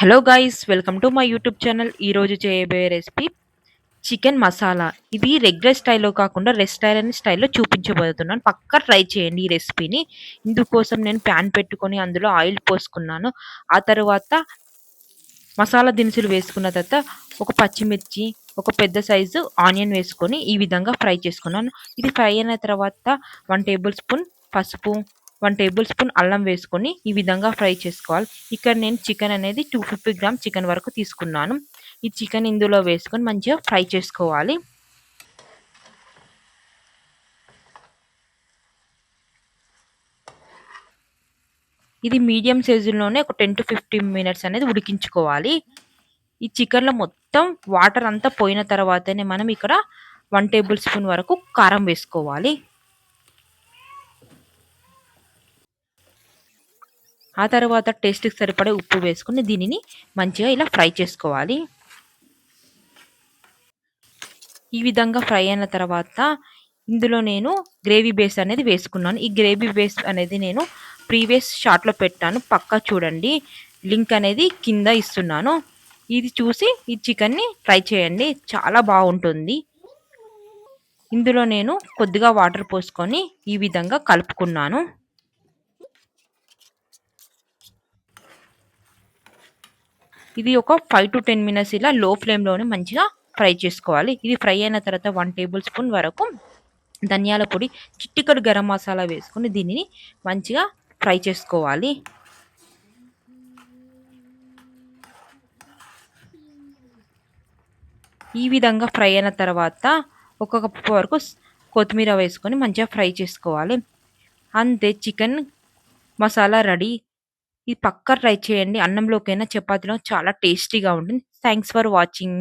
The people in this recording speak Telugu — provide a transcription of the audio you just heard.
Hello guys, welcome to my YouTube channel. ఈరోజు చేయబోయే రెసిపీ చికెన్ మసాలా. ఇది రెగ్యులర్ స్టైల్లో కాకుండా రెస్టారెంట్ స్టైల్లో చూపించబోతున్నాను. పక్కా ట్రై చేయండి ఈ రెసిపీని. ఇందుకోసం నేను ప్యాన్ పెట్టుకొని అందులో ఆయిల్ పోసుకున్నాను. ఆ తర్వాత మసాలా దినుసులు వేసుకున్న తర్వాత ఒక పచ్చిమిర్చి, ఒక పెద్ద సైజు ఆనియన్ వేసుకొని ఈ విధంగా ఫ్రై చేసుకున్నాను. ఇది ఫ్రై అయిన తర్వాత 1 టేబుల్ స్పూన్ పసుపు, 1 టేబుల్ స్పూన్ అల్లం వేసుకొని ఈ విధంగా ఫ్రై చేసుకోవాలి. ఇక్కడ నేను చికెన్ అనేది 250 గ్రామ్ చికెన్ వరకు తీసుకున్నాను. ఈ చికెన్ ఇందులో వేసుకొని మంచిగా ఫ్రై చేసుకోవాలి. ఇది మీడియం సైజులోనే ఒక 10 to 15 మినిట్స్ అనేది ఉడికించుకోవాలి. ఈ చికెన్లో మొత్తం వాటర్ అంతా పోయిన తర్వాతనే మనం ఇక్కడ 1 టేబుల్ స్పూన్ వరకు కారం వేసుకోవాలి. ఆ తర్వాత టేస్ట్కి సరిపడే ఉప్పు వేసుకుని దీనిని మంచిగా ఇలా ఫ్రై చేసుకోవాలి. ఈ విధంగా ఫ్రై అయిన తర్వాత ఇందులో నేను గ్రేవీ బేస్ అనేది వేసుకున్నాను. ఈ గ్రేవీ బేస్ అనేది నేను ప్రీవియస్ షార్ట్లో పెట్టాను, పక్కా చూడండి. లింక్ అనేది కింద ఇస్తున్నాను. ఇది చూసి ఈ చికెన్ని ట్రై చేయండి, చాలా బాగుంటుంది. ఇందులో నేను కొద్దిగా వాటర్ పోసుకొని ఈ విధంగా కలుపుకున్నాను. ఇది ఒక 5 to 10 మినిట్స్ ఇలా లో ఫ్లేమ్లోనే మంచిగా ఫ్రై చేసుకోవాలి. ఇది ఫ్రై అయిన తర్వాత 1 టేబుల్ స్పూన్ వరకు ధనియాల పొడి, చిటికెడు గరం మసాలా వేసుకొని దీనిని మంచిగా ఫ్రై చేసుకోవాలి. ఈ విధంగా ఫ్రై అయిన తర్వాత ఒక కప్పు వరకు కొత్తిమీర వేసుకొని మంచిగా ఫ్రై చేసుకోవాలి. అంతే, చికెన్ మసాలా రెడీ. ఇది పక్కా ట్రై చేయండి. అన్నంలోకైనా చపాతీలో చాలా టేస్టీగా ఉంటుంది. Thanks for watching.